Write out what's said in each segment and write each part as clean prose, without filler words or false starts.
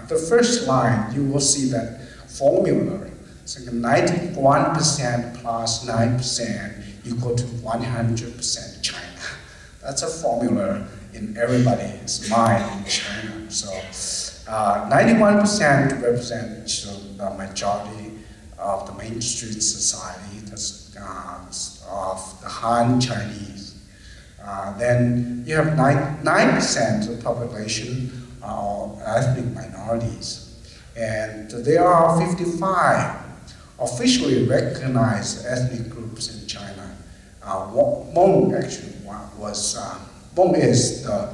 the first line, you will see that formula. So 91% plus 9% equal to 100% China. That's a formula in everybody's mind in China. So 91% represents the majority of the Main Street society of the Han Chinese. Then you have 9% of the population are ethnic minorities. And there are 55 officially recognized ethnic groups in China. Hmong actually Hmong is the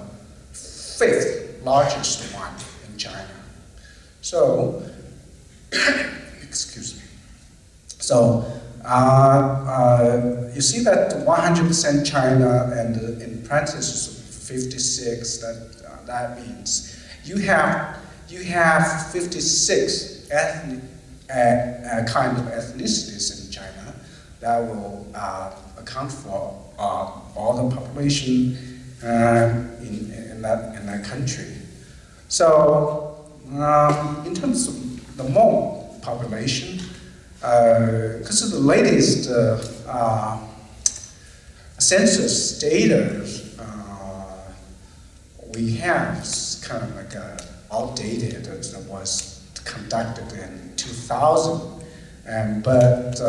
5th largest one in China. So, excuse me. So, you see that 100% China and in parentheses 56, that means you have 56 ethnic kind of ethnicities in China that will account for all the population in that country. So in terms of the Hmong population, because of the latest census data we have kind of like outdated. That was conducted in 2000, but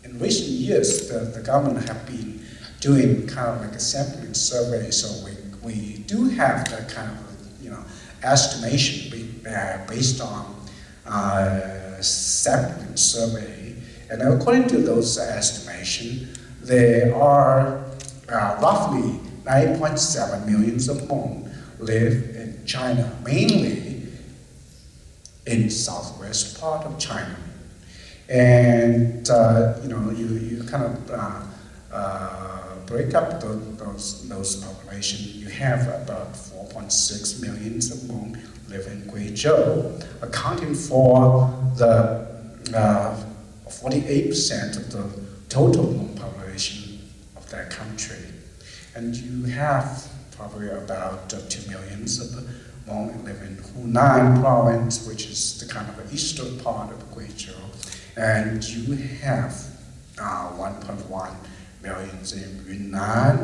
in recent years, the government have been doing kind of like a sampling survey. So we do have that kind of estimation based on sampling survey, and according to those estimations, there are roughly 9.7 million of Hmong live in China, mainly in southwest part of China. And you kind of break up those population. You have about 4.6 million of Hmong live in Guizhou, accounting for the 48% of the total Hmong population of that country. And you have probably about 2 million of the Hmong live in Hunan province, which is the kind of eastern part of Guizhou. And you have 1.1 million in Yunnan,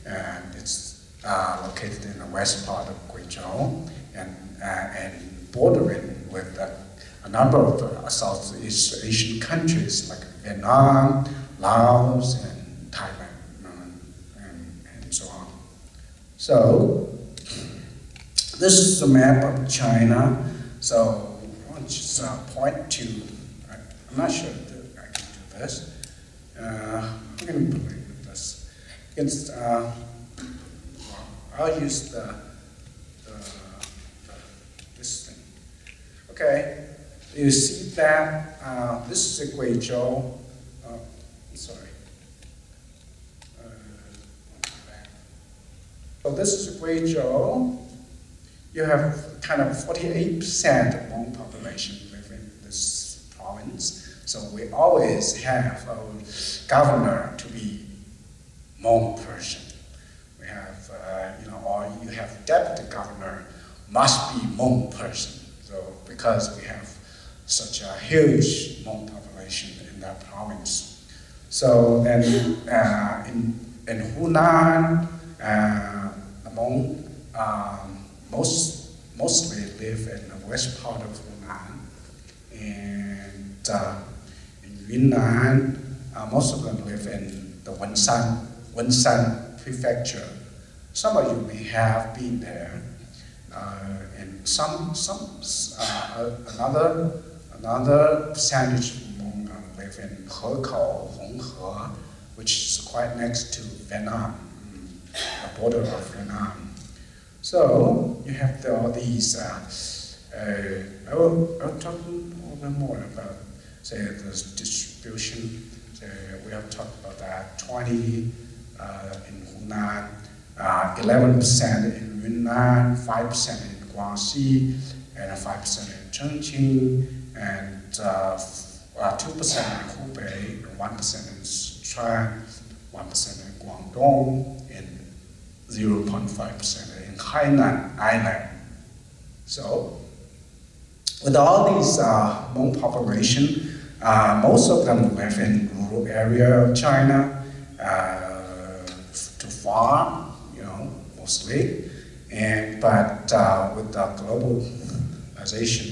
and it's located in the west part of Guizhou, and bordering with a number of Southeast Asian countries like Vietnam, Laos, and Thailand. So on. So this is the map of China. So I want to just point to, I'm not sure that I can do this. I'm going to play with this. It's, I'll use this thing. Okay, you see that this is a Guizhou. Sorry. So this is Guizhou. You have kind of 48% of Hmong population live in this province. So we always have a governor to be Hmong person. We have, or you have deputy governor must be Hmong person. So because we have such a huge Hmong population in that province. So then in Hunan, the Hmong mostly live in the west part of Hunan, and in Yunnan, most of them live in the Wansan prefecture. Some of you may have been there, and another percentage of Hmong live in Hekou, Honghe, which is quite next to Vietnam, the border of Vietnam. So you have all these. I will talk a little bit more about, say, this distribution. So we have talked about that. 20 in Hunan, 11% in Yunnan, 5% in Guangxi, and 5% in Chongqing, and 2% in Hubei, 1% in Sichuan, 1% in Guangdong, and 0.5% in Hainan Island. So, with all these Hmong population, most of them live in rural area of China, to farm, mostly. But with the globalization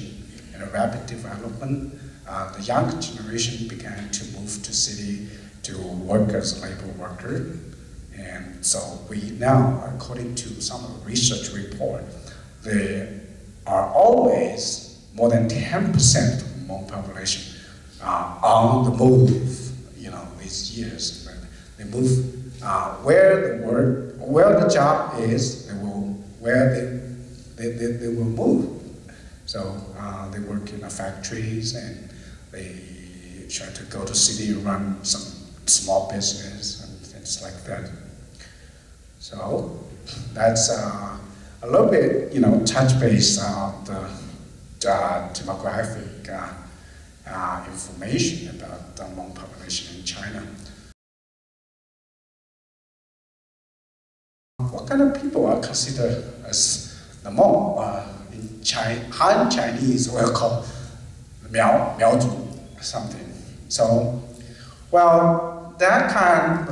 and rapid development, the young generation began to move to city to work as a labor worker. And so we now, according to some research report, there are always more than 10% of the Hmong population on the move, these years. They move where the job is, they will move. So they work in the factories and they try to go to city and run some small business and things like that. So that's a little bit, touch base on the demographic information about the Hmong population in China. What kind of people are considered as the Hmong? In Han Chinese, we'll call Miaozu something. So, well, that kind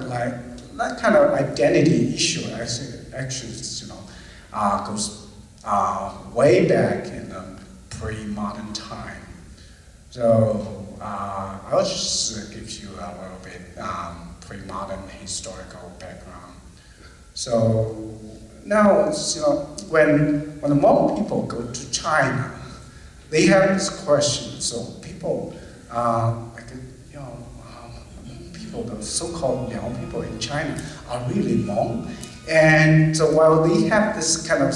of identity issue actually, goes way back in the pre-modern time. So I'll just give you a little bit pre-modern historical background. So now, when the Hmong people go to China, they have this question. So people, people, the so-called Miao people in China, are really Hmong. And so while they have this kind of,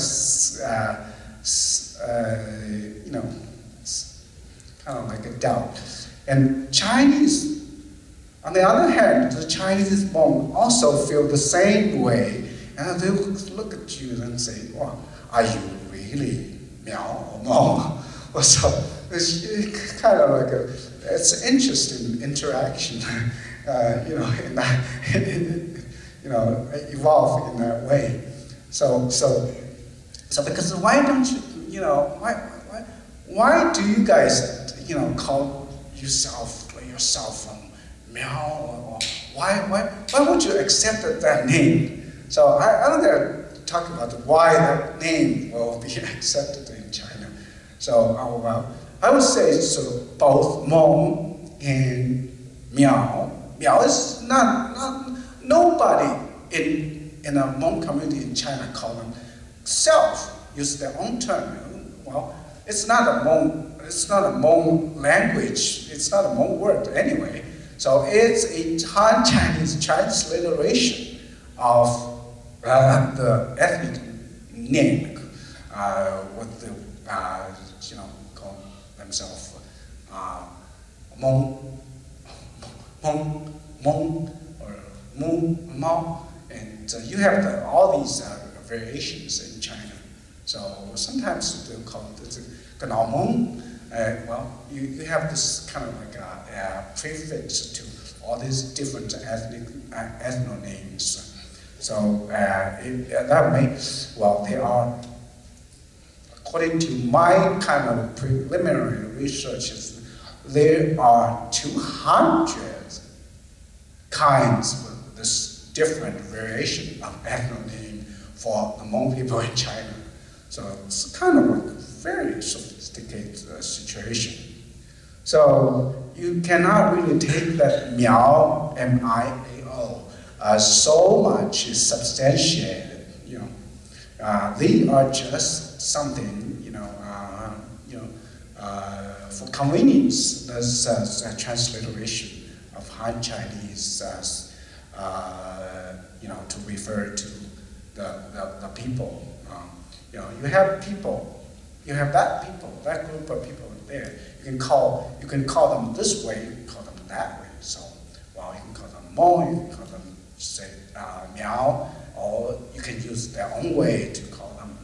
kind of like a doubt, and Chinese, on the other hand, the Chinese Hmong also feel the same way, and they look at you and say, "Well, are you really Miao or Hmong?" So it's kind of like it's an interesting interaction, evolve in that way. So because why don't you, why do you guys, call yourself Miao, or why would you accept that name? So I don't dare talk about why that name will be accepted in China. So I would say so both Hmong and Miao. Miao is not nobody in a Hmong community in China call themselves, use their own term. Well, it's not a Hmong language. It's not a Hmong word anyway. So it's a Han Chinese transliteration of the ethnic name, what the call themselves Hmong or Mao, and you have all these variations in China. So sometimes they'll call it Ganao Hmong. Well, you have this kind of like a prefix to all these different ethno names. So that makes, well, they are, according to my kind of preliminary researches, there are 200 kinds of this different variation of ethno name for the Hmong people in China. So it's kind of like a very sophisticated situation. So you cannot really take that Miao, M-I-A-O, so much is substantiated. They are just something, for convenience. There's a transliteration of Han Chinese, to refer to the people. You have people, you have that group of people there. You can call them this way, you can call them that way. So, well, you can call them Hmong, you can call them, say, Miao, or you can use their own way to call them.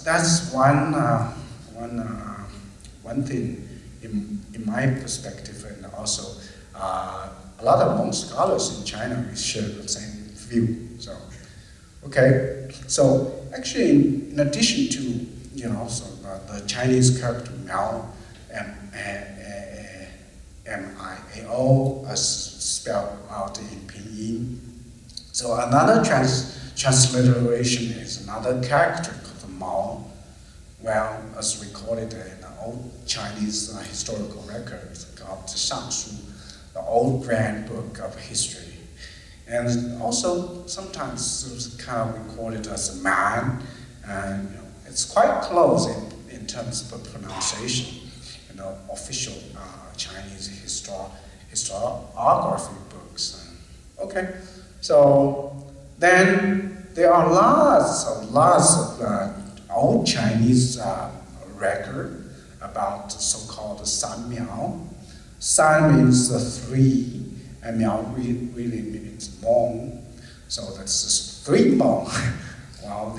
That's one thing in my perspective, and also a lot of Hmong scholars in China share the same view. So, Okay, so actually, in addition to so the Chinese character Miao, M-I-A-O, as spelled out in Pinyin. So another transliteration is another character called Mao. Well, as recorded in the old Chinese historical records called the Shangshu, the old grand book of history. And also sometimes it's kind of recorded as a man, and it's quite close in terms of pronunciation. Official Chinese historiography books. Okay, so then there are lots of old Chinese record about the so-called San Miao. San means three, and Miao really means Hmong. So that's just three Hmong. Well,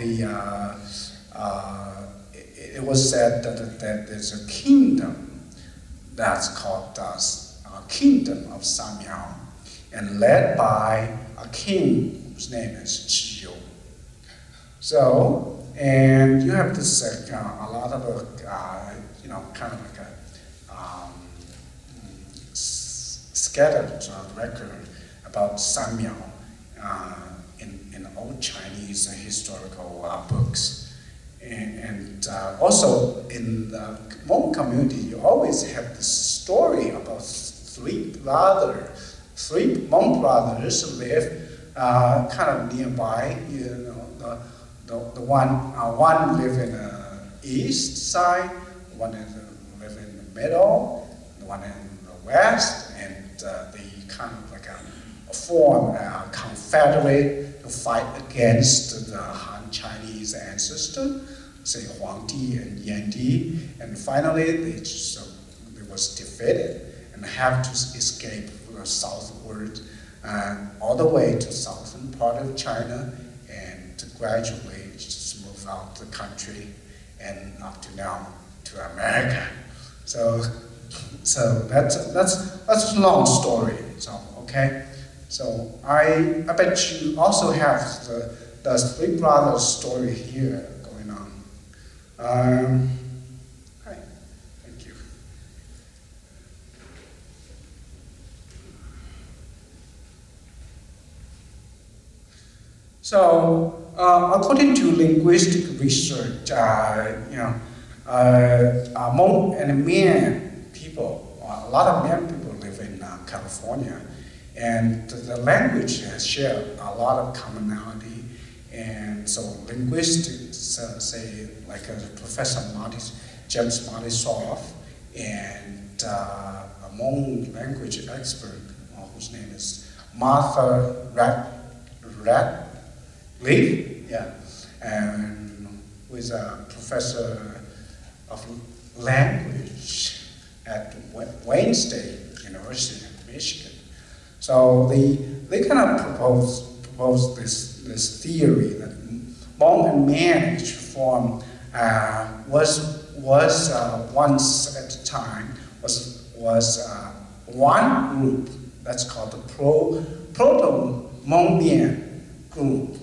it was said that there's a kingdom that's called Kingdom of San Miao, and led by a king whose name is Qiu. So, and you have this a lot of kind of like a scattered record about San Miao in old Chinese historical books. And also in the Hmong community, you always have this story about three Hmong brothers live kind of nearby. The one live in the east side, one live in the middle, the one in the west, and they kind of like form a confederate to fight against the Han Chinese ancestor, say Huangdi and Yandi, and finally they was defeated and have to escape southward all the way to southern part of China, and to gradually just move out the country and up to now to America. So that's a long story. So okay, so I bet you also have the three brothers story here going on. Hi, thank you. So, according to linguistic research, Hmong and Mian people, a lot of Mian people live in California, and the language share a lot of commonality. And so linguists say, like Professor James Suab, and a Hmong language expert whose name is Martha Radcliffe, and who is a professor of language at Wayne State University of Michigan. So they kind of propose this theory that Hmong and Mian form was once at a time was one group that's called the Proto-Hmong-Mian group.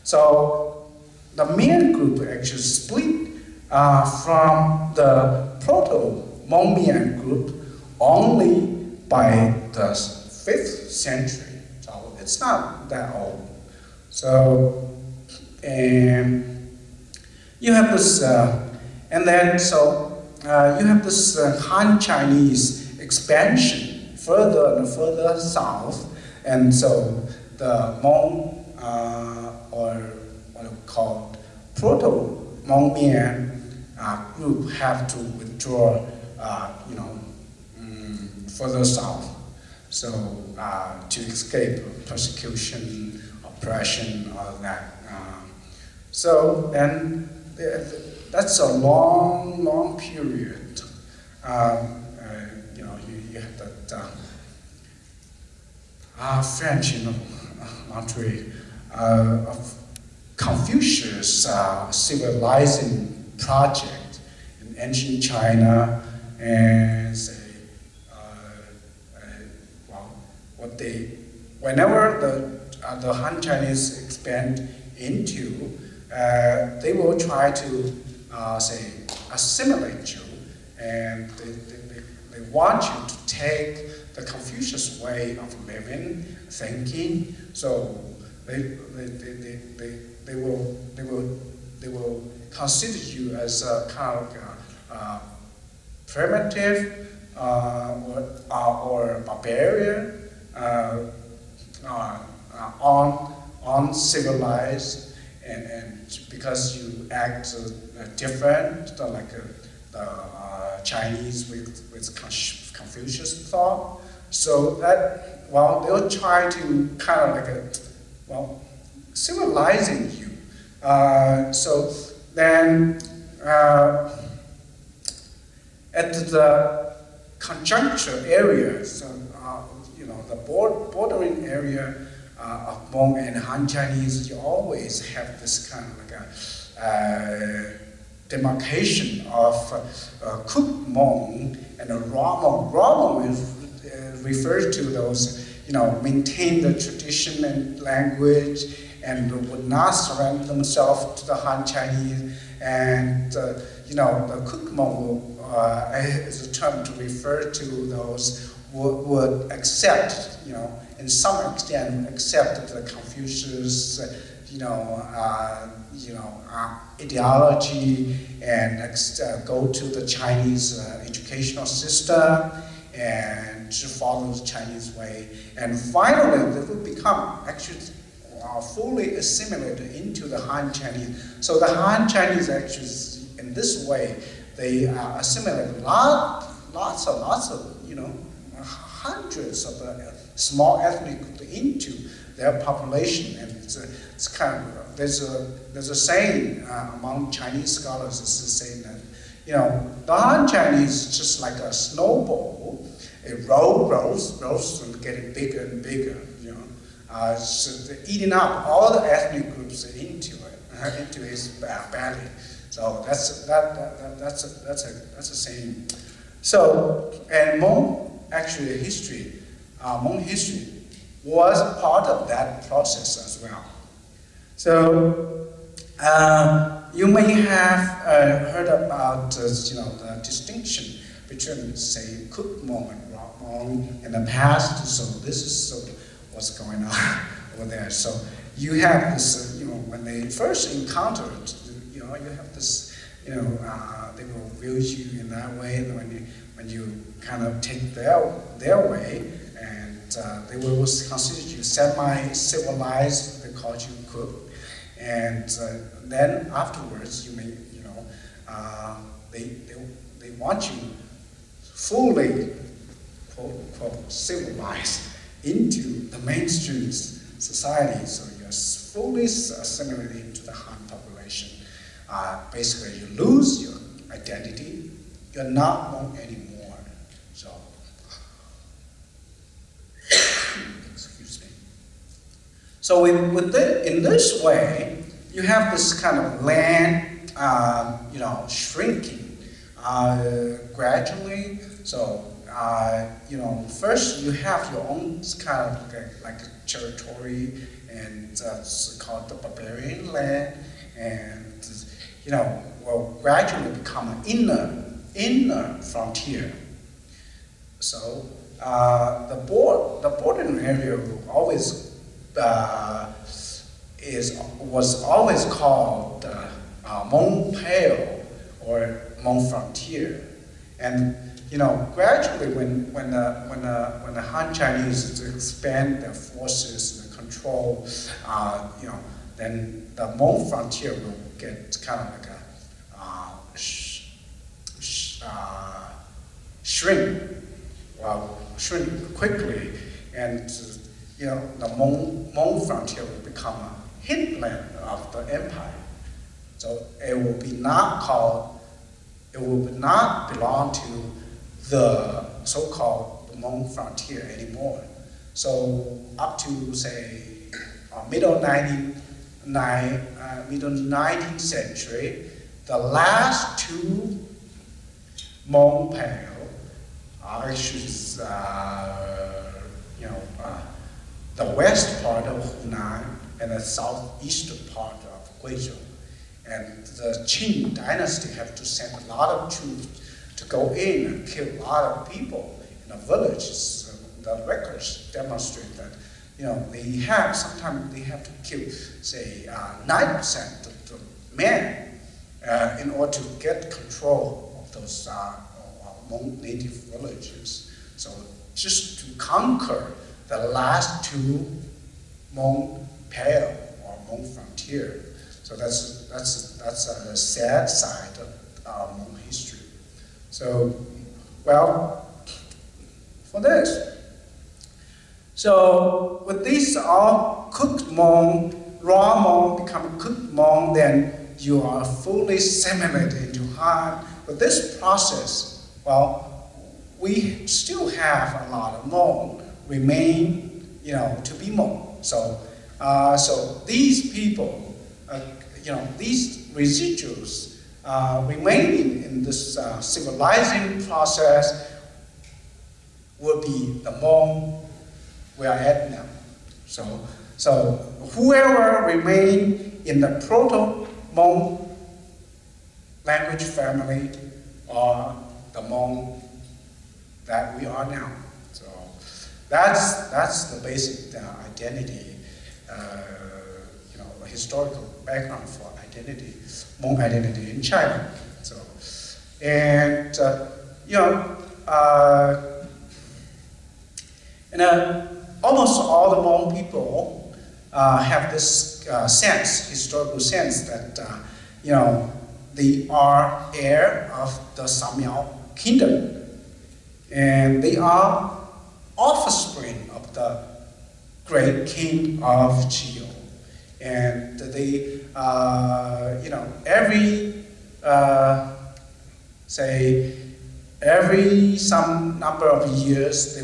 So the Mian group actually split from the Proto-Hmong-Mian group only by the 5th century. So it's not that old. So you have this, and then you have this Han Chinese expansion further and further south, and so the Hmong, or what we call Proto-Hmong-Mian group have to withdraw, further south, so to escape persecution, oppression, all of that. So then that's a long period. You have that French, Monterey, of Confucius civilizing project in ancient China, and say, whenever the Han Chinese expand into, they will try to say assimilate you, and they want you to take the Confucius way of living, thinking. So they will consider you as a kind of primitive or barbarian, uncivilized, and because you act different, like the Chinese with Confucius thought. So that, well, they'll try to kind of like civilizing you. So then at the conjuncture area, so the bordering area of Hmong and Han Chinese, you always have this kind of like a demarcation of cook Hmong and a raw Hmong. Raw Hmong refers to those, maintain the tradition and language and would not surrender themselves to the Han Chinese. And the cook Hmong is a term to refer to those who would accept, in some extent, accept the Confucius, ideology, and go to the Chinese educational system and follow the Chinese way. And finally, they will become actually fully assimilated into the Han Chinese. So the Han Chinese actually, in this way, they assimilate lots of, hundreds of small ethnic groups into their population. And it's kind of, there's a saying among Chinese scholars, it's the saying that, the Han Chinese is just like a snowball. It rolls and getting bigger and bigger, so they're eating up all the ethnic groups into it, into his belly. So that's a saying. So, and Hmong, actually Hmong history was part of that process as well. So you may have heard about the distinction between, say, cook Hmong and raw Hmong in the past. So this is sort of what's going on over there. So you have this, when they first encountered, you have this, they will view you in that way when you kind of take their way, and they will consider you semi-civilized. They call you cook, and then afterwards you may, they want you fully, quote unquote, civilized into the mainstream society, so you're fully assimilated into the Han population. Basically, you lose your identity. You're not Hmong anymore. So, excuse me. So in this way, you have this kind of land, shrinking gradually. So, first you have your own kind of like a territory, and it's called the barbarian land, and will gradually become an inner frontier. So the bordering area was always called Hmong Pale or Hmong Frontier, and gradually when the Han Chinese expand their forces and control, then the Hmong frontier will get kind of like a shrink quickly, and the Hmong frontier will become a hinterland of the empire. So it will not belong to the so-called Hmong frontier anymore. So up to say middle 19th century, the last two Hmong Pale are actually the west part of Hunan and the southeastern part of Guizhou. And the Qing dynasty have to send a lot of troops to go in and kill a lot of people in the villages. The records demonstrate that, sometimes they have to kill, say, 9% of the men in order to get control of those Hmong native villages. So just to conquer the last two Hmong pale or Hmong frontier. So that's a sad side of Hmong history. So, well, for this. So with these all cooked Hmong, raw Hmong become cooked Hmong, then you are fully assimilated into Han. But this process, well, we still have a lot of Hmong remain, to be Hmong. So, so these people, these residuals remaining in this civilizing process will be the Hmong we are at now. So whoever remain in the Proto-Hmong language family are the Hmong that we are now. So that's the basic identity, historical background for identity, Hmong identity in China. So, and almost all the Hmong people have this historical sense that they are heir of the Samyao kingdom, and they are offspring of the great king of Qiu, and they, every some number of years they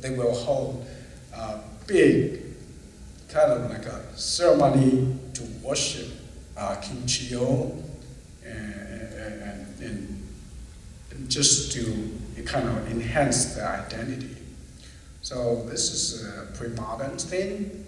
will hold a big kind of like a ceremony to worship King Qiu, and just to kind of enhance their identity. So this is a pre-modern thing,